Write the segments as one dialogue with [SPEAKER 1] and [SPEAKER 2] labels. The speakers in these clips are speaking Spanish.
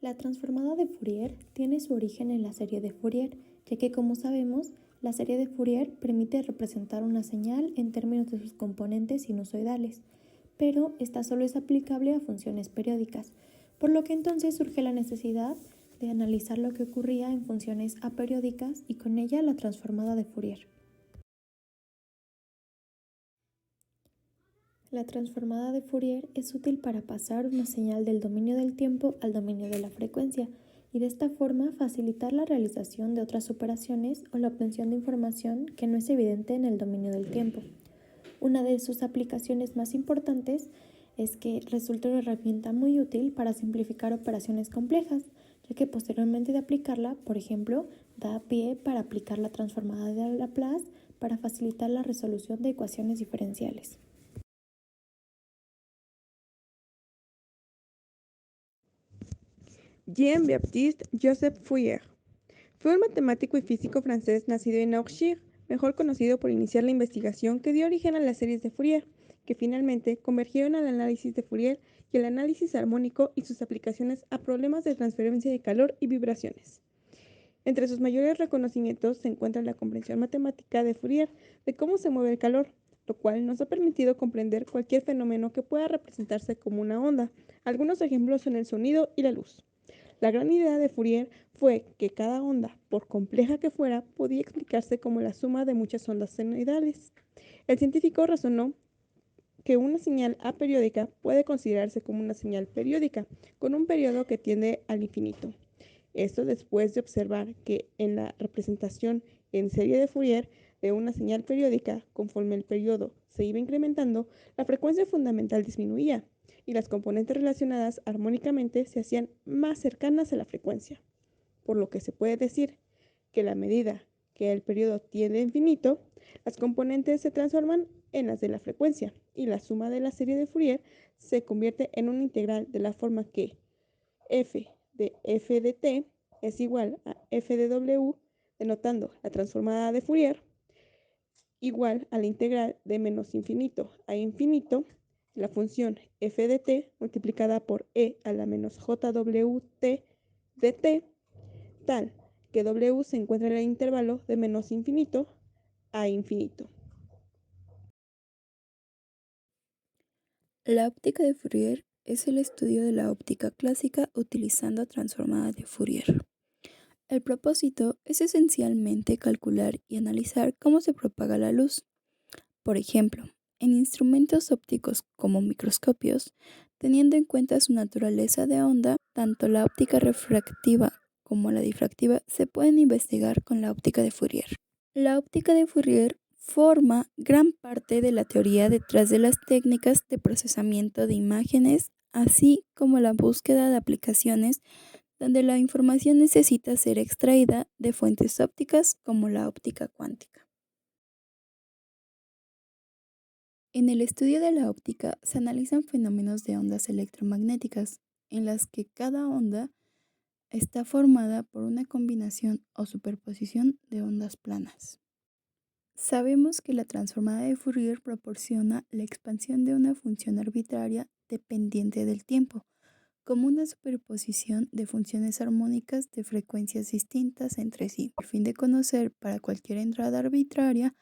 [SPEAKER 1] La transformada de Fourier tiene su origen en la serie de Fourier, ya que, como sabemos, la serie de Fourier permite representar una señal en términos de sus componentes sinusoidales, pero esta solo es aplicable a funciones periódicas, por lo que entonces surge la necesidad de analizar lo que ocurría en funciones aperiódicas y con ella la transformada de Fourier. La transformada de Fourier es útil para pasar una señal del dominio del tiempo al dominio de la frecuencia y de esta forma facilitar la realización de otras operaciones o la obtención de información que no es evidente en el dominio del tiempo. Una de sus aplicaciones más importantes es que resulta una herramienta muy útil para simplificar operaciones complejas, ya que posteriormente de aplicarla, por ejemplo, da pie para aplicar la transformada de Laplace para facilitar la resolución de ecuaciones diferenciales.
[SPEAKER 2] Jean-Baptiste Joseph Fourier fue un matemático y físico francés nacido en Auxerre, mejor conocido por iniciar la investigación que dio origen a las series de Fourier, que finalmente convergieron al análisis de Fourier y el análisis armónico y sus aplicaciones a problemas de transferencia de calor y vibraciones. Entre sus mayores reconocimientos se encuentra la comprensión matemática de Fourier de cómo se mueve el calor, lo cual nos ha permitido comprender cualquier fenómeno que pueda representarse como una onda. Algunos ejemplos son el sonido y la luz. La gran idea de Fourier fue que cada onda, por compleja que fuera, podía explicarse como la suma de muchas ondas senoidales. El científico razonó que una señal aperiódica puede considerarse como una señal periódica, con un periodo que tiende al infinito. Esto después de observar que en la representación en serie de Fourier de una señal periódica, conforme el periodo se iba incrementando, la frecuencia fundamental disminuía y las componentes relacionadas armónicamente se hacían más cercanas a la frecuencia, por lo que se puede decir que a la medida que el periodo tiende a infinito, las componentes se transforman en las de la frecuencia y la suma de la serie de Fourier se convierte en una integral de la forma que f de t es igual a f de w, denotando la transformada de Fourier, igual a la integral de menos infinito a infinito, la función f de t multiplicada por e a la menos jwt de t, tal que w se encuentra en el intervalo de menos infinito a infinito.
[SPEAKER 3] La óptica de Fourier es el estudio de la óptica clásica utilizando transformada de Fourier. El propósito es esencialmente calcular y analizar cómo se propaga la luz. Por ejemplo, en instrumentos ópticos como microscopios, teniendo en cuenta su naturaleza de onda, tanto la óptica refractiva como la difractiva se pueden investigar con la óptica de Fourier. La óptica de Fourier forma gran parte de la teoría detrás de las técnicas de procesamiento de imágenes, así como la búsqueda de aplicaciones donde la información necesita ser extraída de fuentes ópticas como la óptica cuántica. En el estudio de la óptica se analizan fenómenos de ondas electromagnéticas, en las que cada onda está formada por una combinación o superposición de ondas planas. Sabemos que la transformada de Fourier proporciona la expansión de una función arbitraria dependiente del tiempo, como una superposición de funciones armónicas de frecuencias distintas entre sí, por fin de conocer para cualquier entrada arbitraria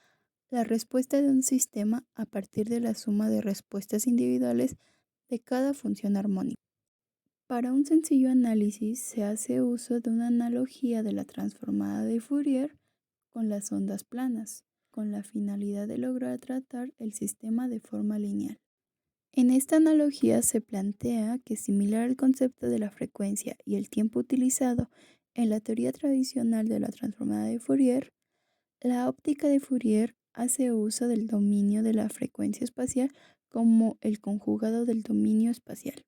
[SPEAKER 3] la respuesta de un sistema a partir de la suma de respuestas individuales de cada función armónica. Para un sencillo análisis se hace uso de una analogía de la transformada de Fourier con las ondas planas, con la finalidad de lograr tratar el sistema de forma lineal. En esta analogía se plantea que, similar al concepto de la frecuencia y el tiempo utilizado en la teoría tradicional de la transformada de Fourier, la óptica de Fourier hace uso del dominio de la frecuencia espacial como el conjugado del dominio espacial.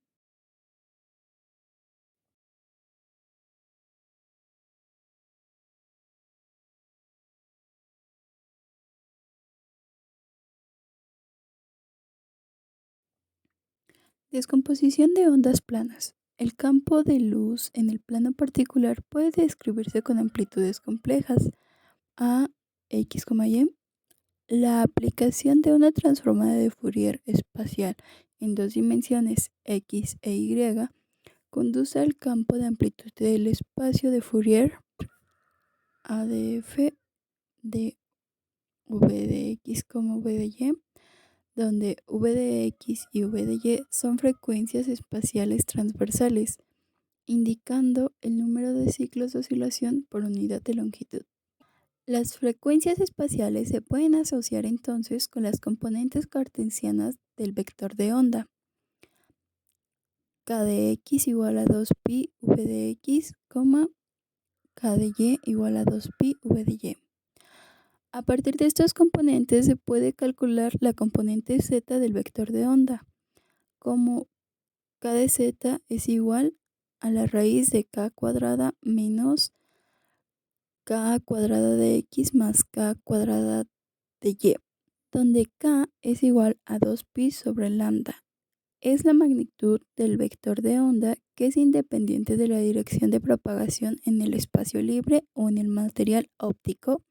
[SPEAKER 3] Descomposición de ondas planas. El campo de luz en el plano particular puede describirse con amplitudes complejas a x, y. La aplicación de una transformada de Fourier espacial en dos dimensiones x e y conduce al campo de amplitud del espacio de Fourier ADF de v de x como v de y, donde v de x y v de y son frecuencias espaciales transversales, indicando el número de ciclos de oscilación por unidad de longitud. Las frecuencias espaciales se pueden asociar entonces con las componentes cartesianas del vector de onda. K de x igual a 2pi v de x, K de y igual a 2pi v de y. A partir de estos componentes se puede calcular la componente z del vector de onda, como K de z es igual a la raíz de k cuadrada menos k cuadrada de x más k cuadrada de y, donde k es igual a 2pi sobre lambda. Es la magnitud del vector de onda que es independiente de la dirección de propagación en el espacio libre o en el material óptico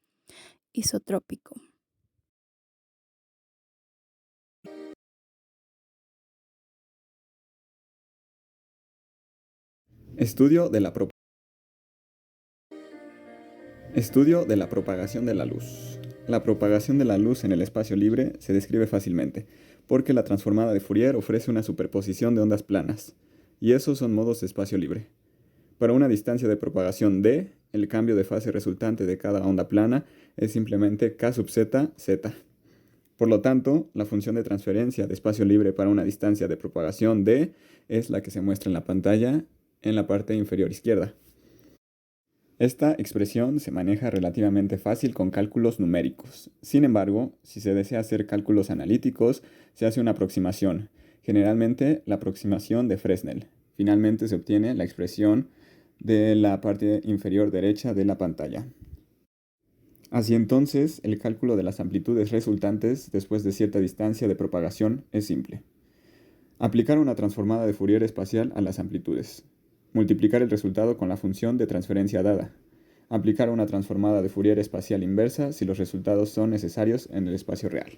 [SPEAKER 3] isotrópico.
[SPEAKER 4] Estudio de la propagación de la luz. La propagación de la luz en el espacio libre se describe fácilmente, porque la transformada de Fourier ofrece una superposición de ondas planas, y esos son modos de espacio libre. Para una distancia de propagación d, el cambio de fase resultante de cada onda plana es simplemente k sub z, z. Por lo tanto, la función de transferencia de espacio libre para una distancia de propagación d es la que se muestra en la pantalla en la parte inferior izquierda. Esta expresión se maneja relativamente fácil con cálculos numéricos. Sin embargo, si se desea hacer cálculos analíticos, se hace una aproximación, generalmente la aproximación de Fresnel. Finalmente se obtiene la expresión de la parte inferior derecha de la pantalla. Así entonces, el cálculo de las amplitudes resultantes después de cierta distancia de propagación es simple. Aplicar una transformada de Fourier espacial a las amplitudes. Multiplicar el resultado con la función de transferencia dada. Aplicar una transformada de Fourier espacial inversa si los resultados son necesarios en el espacio real.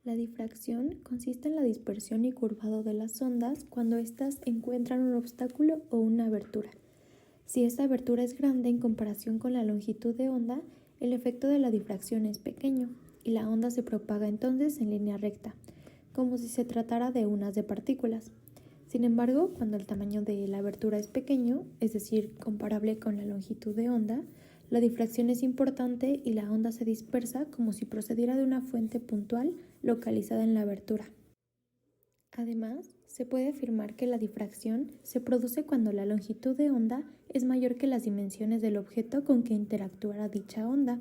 [SPEAKER 1] La difracción consiste en la dispersión y curvado de las ondas cuando éstas encuentran un obstáculo o una abertura. Si esta abertura es grande en comparación con la longitud de onda, el efecto de la difracción es pequeño y la onda se propaga entonces en línea recta, como si se tratara de unas de partículas. Sin embargo, cuando el tamaño de la abertura es pequeño, es decir, comparable con la longitud de onda, la difracción es importante y la onda se dispersa como si procediera de una fuente puntual localizada en la abertura. Además, se puede afirmar que la difracción se produce cuando la longitud de onda es mayor que las dimensiones del objeto con que interactuará dicha onda.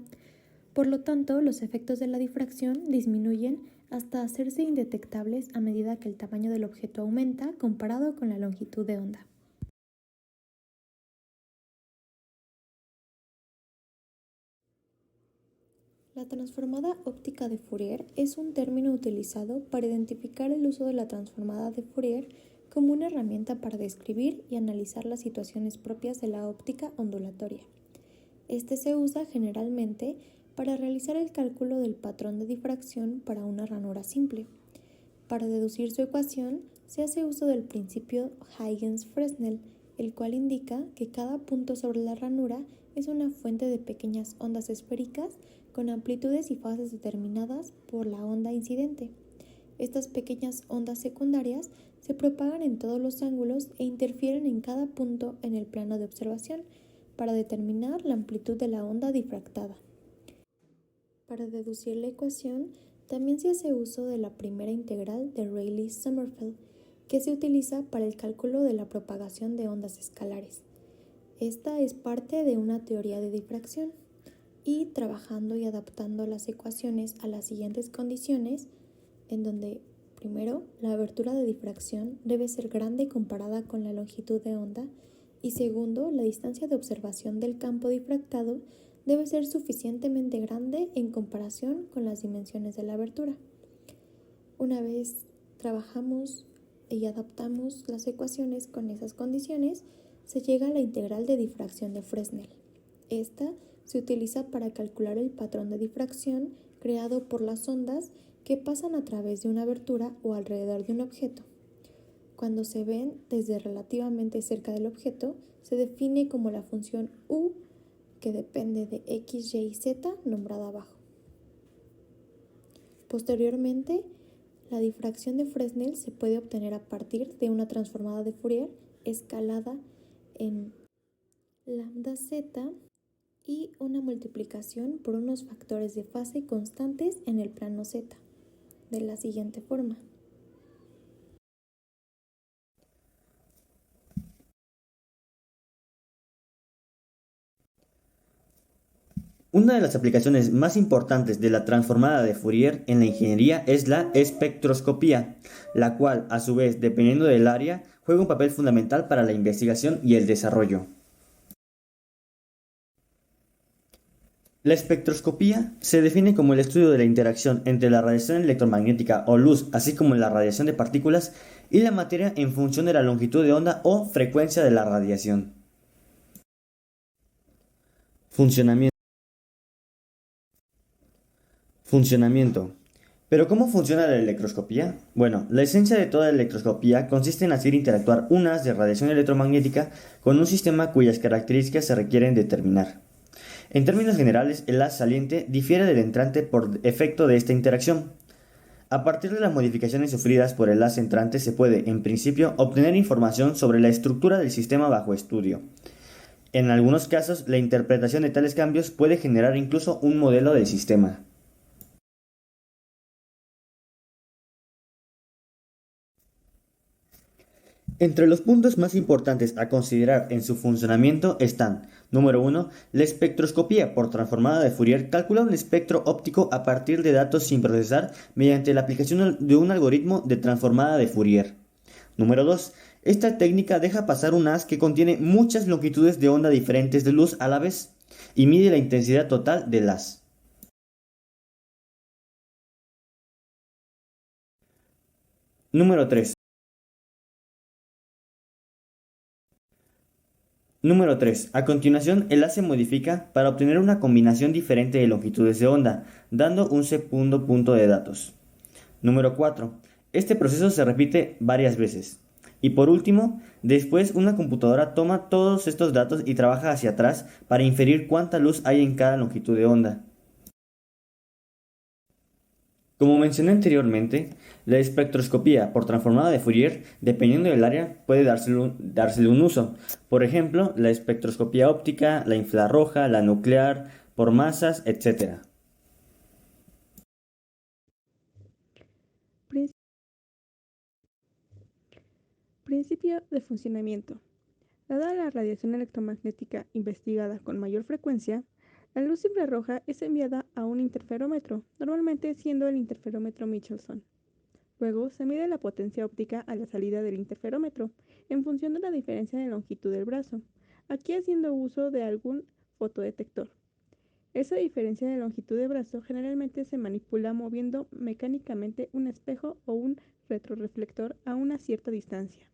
[SPEAKER 1] Por lo tanto, los efectos de la difracción disminuyen hasta hacerse indetectables a medida que el tamaño del objeto aumenta comparado con la longitud de onda. La transformada óptica de Fourier es un término utilizado para identificar el uso de la transformada de Fourier como una herramienta para describir y analizar las situaciones propias de la óptica ondulatoria. Este se usa generalmente para realizar el cálculo del patrón de difracción para una ranura simple. Para deducir su ecuación, se hace uso del principio Huygens-Fresnel, el cual indica que cada punto sobre la ranura es una fuente de pequeñas ondas esféricas con amplitudes y fases determinadas por la onda incidente. Estas pequeñas ondas secundarias se propagan en todos los ángulos e interfieren en cada punto en el plano de observación para determinar la amplitud de la onda difractada. Para deducir la ecuación, también se hace uso de la primera integral de Rayleigh-Sommerfeld, que se utiliza para el cálculo de la propagación de ondas escalares. Esta es parte de una teoría de difracción, y trabajando y adaptando las ecuaciones a las siguientes condiciones, en donde, primero, la abertura de difracción debe ser grande comparada con la longitud de onda, y segundo, la distancia de observación del campo difractado debe ser suficientemente grande en comparación con las dimensiones de la abertura. Una vez trabajamos y adaptamos las ecuaciones con esas condiciones, se llega a la integral de difracción de Fresnel. Esta se utiliza para calcular el patrón de difracción creado por las ondas que pasan a través de una abertura o alrededor de un objeto. Cuando se ven desde relativamente cerca del objeto, se define como la función U, que depende de x, y y z, nombrada abajo. Posteriormente, la difracción de Fresnel se puede obtener a partir de una transformada de Fourier escalada en lambda z y una multiplicación por unos factores de fase constantes en el plano z, de la siguiente forma.
[SPEAKER 5] Una de las aplicaciones más importantes de la transformada de Fourier en la ingeniería es la espectroscopía, la cual, a su vez, dependiendo del área, juega un papel fundamental para la investigación y el desarrollo. La espectroscopía se define como el estudio de la interacción entre la radiación electromagnética o luz, así como la radiación de partículas, y la materia en función de la longitud de onda o frecuencia de la radiación. Funcionamiento. ¿Pero cómo funciona la electroscopía? Bueno, la esencia de toda electroscopía consiste en hacer interactuar un haz de radiación electromagnética con un sistema cuyas características se requieren determinar. En términos generales, el haz saliente difiere del entrante por efecto de esta interacción. A partir de las modificaciones sufridas por el haz entrante se puede, en principio, obtener información sobre la estructura del sistema bajo estudio. En algunos casos, la interpretación de tales cambios puede generar incluso un modelo del sistema. Entre los puntos más importantes a considerar en su funcionamiento están: número 1. La espectroscopía por transformada de Fourier calcula un espectro óptico a partir de datos sin procesar mediante la aplicación de un algoritmo de transformada de Fourier. Número 2. Esta técnica deja pasar un haz que contiene muchas longitudes de onda diferentes de luz a la vez y mide la intensidad total del haz. Número 3. Número 3. A continuación, el haz se modifica para obtener una combinación diferente de longitudes de onda, dando un segundo punto de datos. Número 4. Este proceso se repite varias veces. Y por último, después una computadora toma todos estos datos y trabaja hacia atrás para inferir cuánta luz hay en cada longitud de onda. Como mencioné anteriormente, la espectroscopía por transformada de Fourier, dependiendo del área, puede dársele un uso. Por ejemplo, la espectroscopía óptica, la infrarroja, la nuclear, por masas, etc.
[SPEAKER 2] Principio de funcionamiento. Dada la radiación electromagnética investigada con mayor frecuencia, la luz infrarroja es enviada a un interferómetro, normalmente siendo el interferómetro Michelson. Luego se mide la potencia óptica a la salida del interferómetro, en función de la diferencia de longitud del brazo, aquí haciendo uso de algún fotodetector. Esa diferencia de longitud de brazo generalmente se manipula moviendo mecánicamente un espejo o un retroreflector a una cierta distancia.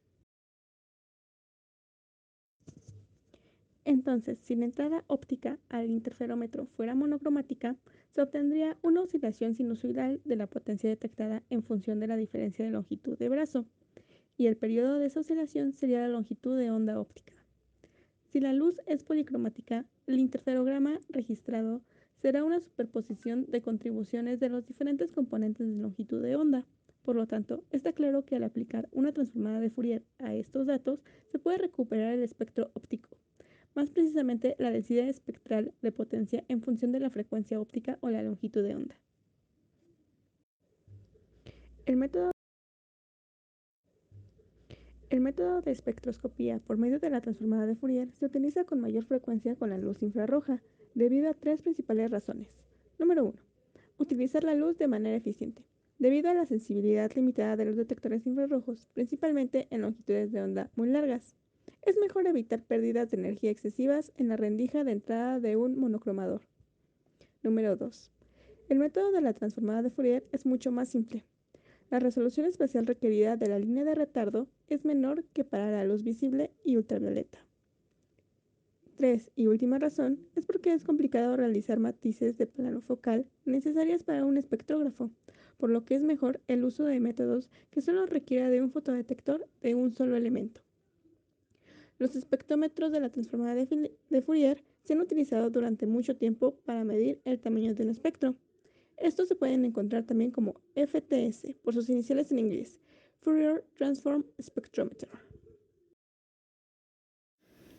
[SPEAKER 2] Entonces, si la entrada óptica al interferómetro fuera monocromática, se obtendría una oscilación sinusoidal de la potencia detectada en función de la diferencia de longitud de brazo, y el periodo de esa oscilación sería la longitud de onda óptica. Si la luz es policromática, el interferograma registrado será una superposición de contribuciones de los diferentes componentes de longitud de onda. Por lo tanto, está claro que al aplicar una transformada de Fourier a estos datos, se puede recuperar el espectro óptico, más precisamente la densidad espectral de potencia en función de la frecuencia óptica o la longitud de onda. El método de espectroscopía por medio de la transformada de Fourier se utiliza con mayor frecuencia con la luz infrarroja, debido a tres principales razones. Número 1. Utilizar la luz de manera eficiente. Debido a la sensibilidad limitada de los detectores infrarrojos, principalmente en longitudes de onda muy largas, es mejor evitar pérdidas de energía excesivas en la rendija de entrada de un monocromador. Número 2. El método de la transformada de Fourier es mucho más simple. La resolución espacial requerida de la línea de retardo es menor que para la luz visible y ultravioleta. Tres y última razón es porque es complicado realizar matices de plano focal necesarias para un espectrógrafo, por lo que es mejor el uso de métodos que solo requiera de un fotodetector de un solo elemento. Los espectrómetros de la transformada de Fourier se han utilizado durante mucho tiempo para medir el tamaño de un espectro. Estos se pueden encontrar también como FTS, por sus iniciales en inglés, Fourier Transform Spectrometer.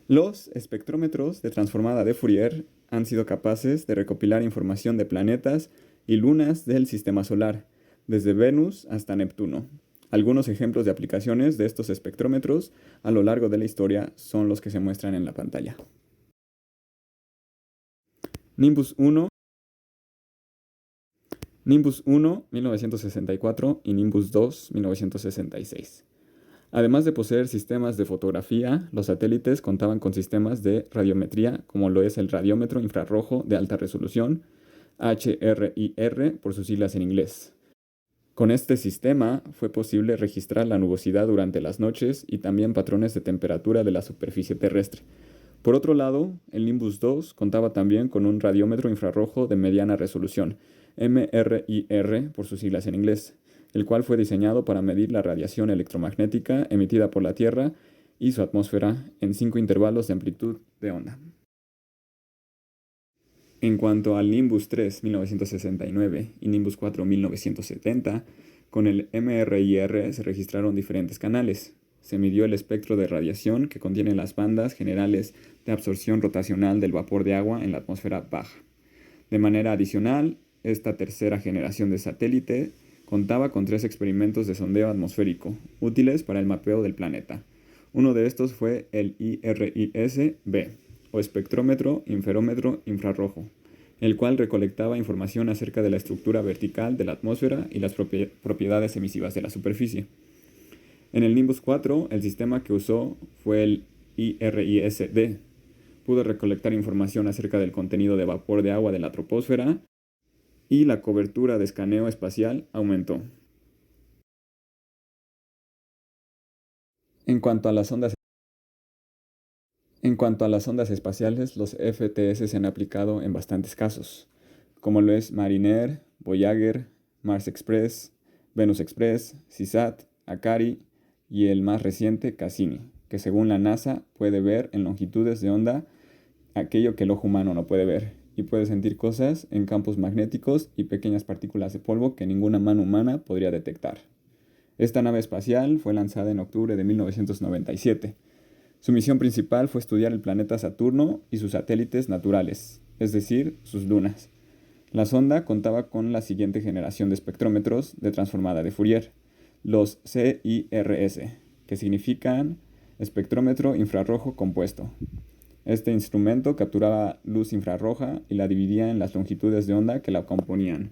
[SPEAKER 4] Los espectrómetros de transformada de Fourier han sido capaces de recopilar información de planetas y lunas del sistema solar, desde Venus hasta Neptuno. Algunos ejemplos de aplicaciones de estos espectrómetros a lo largo de la historia son los que se muestran en la pantalla. Nimbus 1, 1964 y Nimbus 2, 1966. Además de poseer sistemas de fotografía, los satélites contaban con sistemas de radiometría, como lo es el radiómetro infrarrojo de alta resolución, HRIR por sus siglas en inglés. Con este sistema fue posible registrar la nubosidad durante las noches y también patrones de temperatura de la superficie terrestre. Por otro lado, el Nimbus 2 contaba también con un radiómetro infrarrojo de mediana resolución, MRIR por sus siglas en inglés, el cual fue diseñado para medir la radiación electromagnética emitida por la Tierra y su atmósfera en 5 intervalos de amplitud de onda. En cuanto al Nimbus 3 1969 y Nimbus 4 1970, con el MRIR se registraron diferentes canales. Se midió el espectro de radiación que contiene las bandas generales de absorción rotacional del vapor de agua en la atmósfera baja. De manera adicional, esta tercera generación de satélite contaba con 3 experimentos de sondeo atmosférico, útiles para el mapeo del planeta. Uno de estos fue el IRIS-B, o espectrómetro interferómetro infrarrojo, el cual recolectaba información acerca de la estructura vertical de la atmósfera y las propiedades emisivas de la superficie. En el Nimbus 4, el sistema que usó fue el IRIS-D. Pudo recolectar información acerca del contenido de vapor de agua de la troposfera y la cobertura de escaneo espacial aumentó. En cuanto a las ondas espaciales, los FTS se han aplicado en bastantes casos, como lo es Mariner, Voyager, Mars Express, Venus Express, CISAT, Akari y el más reciente, Cassini, que según la NASA puede ver en longitudes de onda aquello que el ojo humano no puede ver, y puede sentir cosas en campos magnéticos y pequeñas partículas de polvo que ninguna mano humana podría detectar. Esta nave espacial fue lanzada en octubre de 1997. Su misión principal fue estudiar el planeta Saturno y sus satélites naturales, es decir, sus lunas. La sonda contaba con la siguiente generación de espectrómetros de transformada de Fourier, los CIRS, que significan espectrómetro infrarrojo compuesto. Este instrumento capturaba luz infrarroja y la dividía en las longitudes de onda que la componían,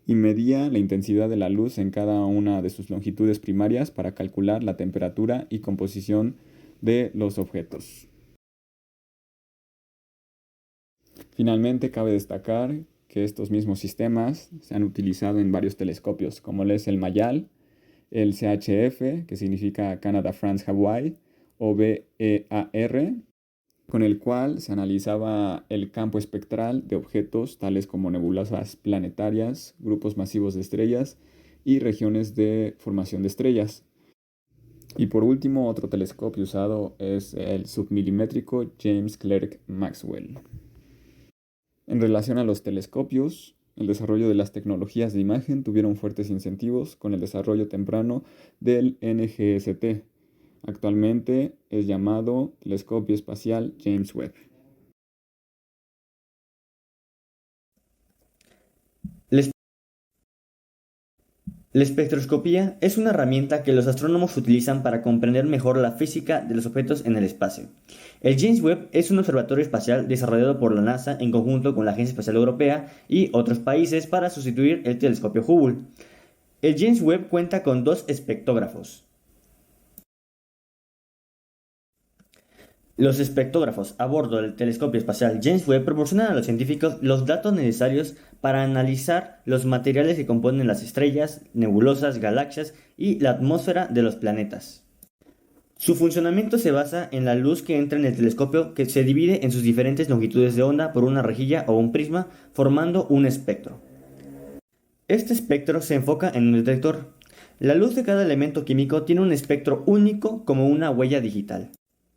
[SPEAKER 4] y medía la intensidad de la luz en cada una de sus longitudes primarias para calcular la temperatura y composición de los objetos. Finalmente, cabe destacar que estos mismos sistemas se han utilizado en varios telescopios, como es el Mayal, el CHF, que significa Canada, France, Hawaii, o BEAR, con el cual se analizaba el campo espectral de objetos tales como nebulosas planetarias, grupos masivos de estrellas y regiones de formación de estrellas. Y por último, otro telescopio usado es el submilimétrico James Clerk Maxwell. En relación a los telescopios, el desarrollo de las tecnologías de imagen tuvieron fuertes incentivos con el desarrollo temprano del NGST. Actualmente es llamado Telescopio Espacial James Webb.
[SPEAKER 5] La espectroscopía es una herramienta que los astrónomos utilizan para comprender mejor la física de los objetos en el espacio. El James Webb es un observatorio espacial desarrollado por la NASA en conjunto con la Agencia Espacial Europea y otros países para sustituir el telescopio Hubble. El James Webb cuenta con 2 espectrógrafos. Los espectrógrafos a bordo del telescopio espacial James Webb proporcionan a los científicos los datos necesarios para analizar los materiales que componen las estrellas, nebulosas, galaxias y la atmósfera de los planetas. Su funcionamiento se basa en la luz que entra en el telescopio, que se divide en sus diferentes longitudes de onda por una rejilla o un prisma, formando un espectro. Este espectro se enfoca en un detector. La luz de cada elemento químico tiene un espectro único como una huella digital.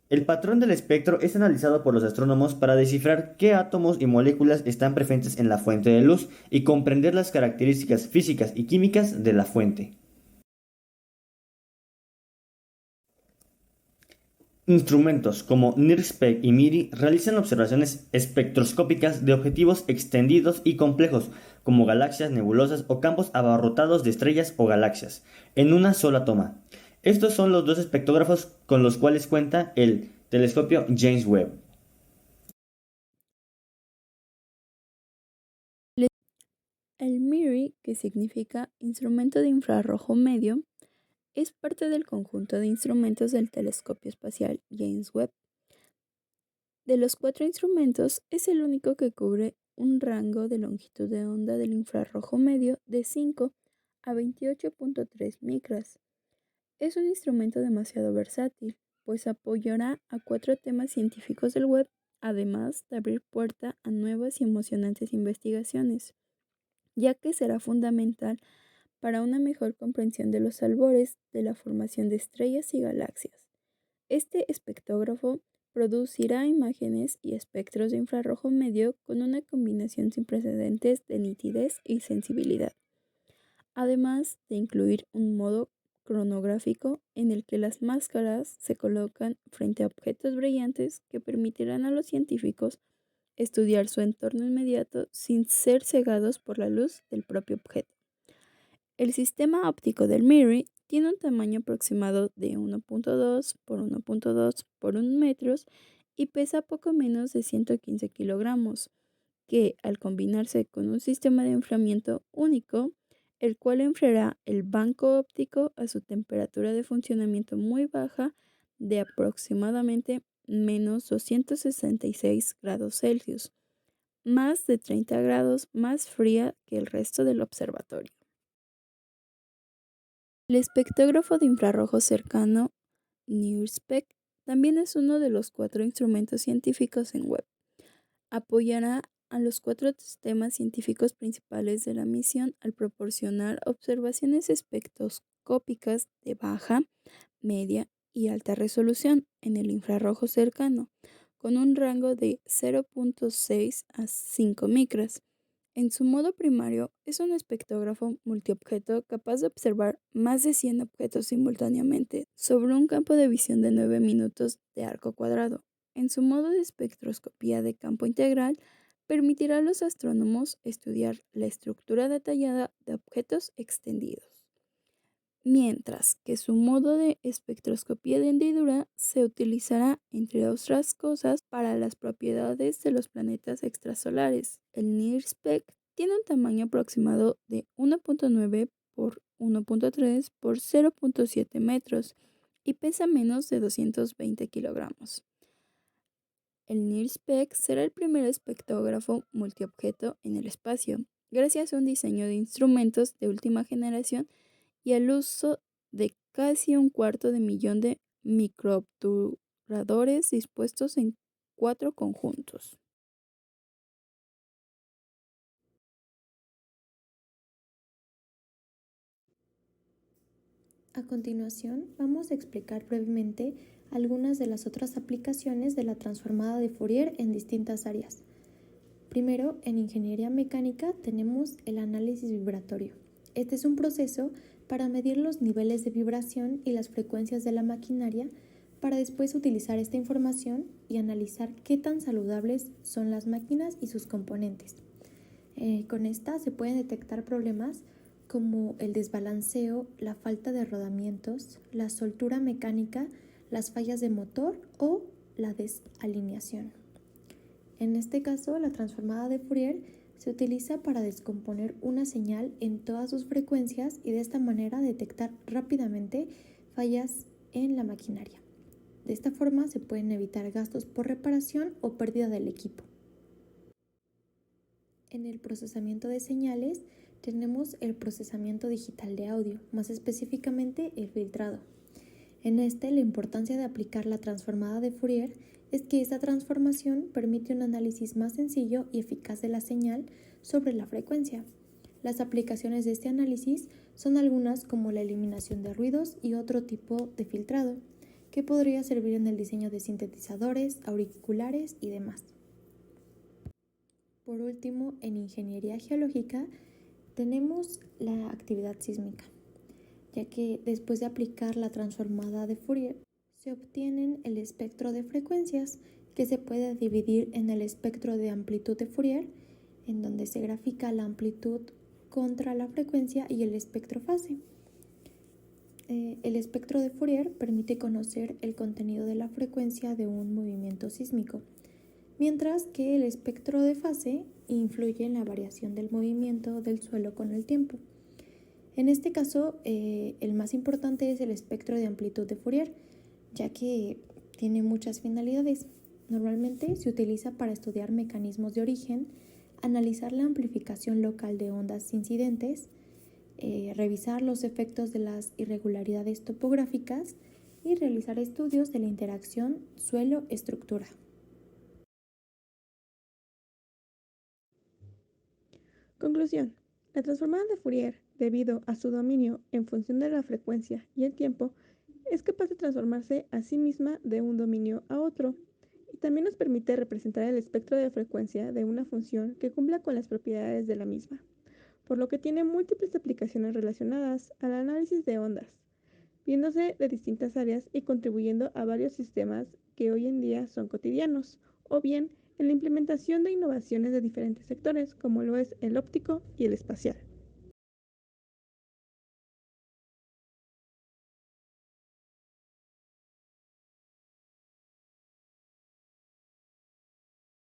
[SPEAKER 5] El patrón del espectro es analizado por los astrónomos para descifrar qué átomos y moléculas están presentes en la fuente de luz y comprender las características físicas y químicas de la fuente. Instrumentos como NIRSPEC y MIRI realizan observaciones espectroscópicas de objetivos extendidos y complejos, como galaxias, nebulosas o campos abarrotados de estrellas o galaxias, en una sola toma. Estos son los dos espectrógrafos con los cuales cuenta el telescopio James Webb.
[SPEAKER 3] El MIRI, que significa Instrumento de Infrarrojo Medio, es parte del conjunto de instrumentos del telescopio espacial James Webb. De los 4 instrumentos, es el único que cubre un rango de longitud de onda del infrarrojo medio de 5 a 28.3 micras. Es un instrumento demasiado versátil, pues apoyará a 4 temas científicos del web, además de abrir puerta a nuevas y emocionantes investigaciones, ya que será fundamental para una mejor comprensión de los albores de la formación de estrellas y galaxias. Este espectrógrafo producirá imágenes y espectros de infrarrojo medio con una combinación sin precedentes de nitidez y sensibilidad, además de incluir un modo cronográfico en el que las máscaras se colocan frente a objetos brillantes que permitirán a los científicos estudiar su entorno inmediato sin ser cegados por la luz del propio objeto. El sistema óptico del MIRI tiene un tamaño aproximado de 1.2 por 1.2 por 1 metros y pesa poco menos de 115 kilogramos, que al combinarse con un sistema de enfriamiento único, el cual enfriará el banco óptico a su temperatura de funcionamiento muy baja de aproximadamente menos 266 grados Celsius, más de 30 grados más fría que el resto del observatorio. El espectrógrafo de infrarrojo cercano, NIRSPEC, también es uno de los 4 instrumentos científicos en web. Apoyará a los 4 temas científicos principales de la misión al proporcionar observaciones espectroscópicas de baja, media y alta resolución en el infrarrojo cercano, con un rango de 0.6 a 5 micras. En su modo primario, es un espectrógrafo multiobjeto capaz de observar más de 100 objetos simultáneamente sobre un campo de visión de 9 minutos de arco cuadrado. En su modo de espectroscopía de campo integral, permitirá a los astrónomos estudiar la estructura detallada de objetos extendidos, mientras que su modo de espectroscopía de hendidura se utilizará, entre otras cosas, para las propiedades de los planetas extrasolares. El NIRSPEC tiene un tamaño aproximado de 1.9 por 1.3 por 0.7 metros y pesa menos de 220 kilogramos. El NIRSPEC será el primer espectrógrafo multiobjeto en el espacio, gracias a un diseño de instrumentos de última generación y al uso de casi 1/4 millón de microobturadores dispuestos en 4 conjuntos.
[SPEAKER 1] A continuación, vamos a explicar brevemente algunas de las otras aplicaciones de la transformada de Fourier en distintas áreas. Primero, en ingeniería mecánica tenemos el análisis vibratorio. Este es un proceso para medir los niveles de vibración y las frecuencias de la maquinaria para después utilizar esta información y analizar qué tan saludables son las máquinas y sus componentes. Con esta se pueden detectar problemas como el desbalanceo, la falta de rodamientos, la soltura mecánica, las fallas de motor o la desalineación. En este caso, la transformada de Fourier se utiliza para descomponer una señal en todas sus frecuencias y de esta manera detectar rápidamente fallas en la maquinaria. De esta forma se pueden evitar gastos por reparación o pérdida del equipo. En el procesamiento de señales tenemos el procesamiento digital de audio, más específicamente el filtrado. En este, la importancia de aplicar la transformada de Fourier es que esta transformación permite un análisis más sencillo y eficaz de la señal sobre la frecuencia. Las aplicaciones de este análisis son algunas como la eliminación de ruidos y otro tipo de filtrado, que podría servir en el diseño de sintetizadores, auriculares y demás. Por último, en ingeniería geológica tenemos la actividad sísmica, ya que después de aplicar la transformada de Fourier, se obtienen el espectro de frecuencias, que se puede dividir en el espectro de amplitud de Fourier, en donde se grafica la amplitud contra la frecuencia, y el espectro fase. El espectro de Fourier permite conocer el contenido de la frecuencia de un movimiento sísmico, mientras que el espectro de fase influye en la variación del movimiento del suelo con el tiempo. En este caso, el más importante es el espectro de amplitud de Fourier, ya que tiene muchas finalidades. Normalmente se utiliza para estudiar mecanismos de origen, analizar la amplificación local de ondas incidentes, revisar los efectos de las irregularidades topográficas y realizar estudios de la interacción suelo-estructura.
[SPEAKER 2] Conclusión. La transformada de Fourier, debido a su dominio en función de la frecuencia y el tiempo, es capaz de transformarse a sí misma de un dominio a otro, y también nos permite representar el espectro de frecuencia de una función que cumpla con las propiedades de la misma, por lo que tiene múltiples aplicaciones relacionadas al análisis de ondas, viéndose de distintas áreas y contribuyendo a varios sistemas que hoy en día son cotidianos, o bien en la implementación de innovaciones de diferentes sectores, como lo es el óptico y el espacial.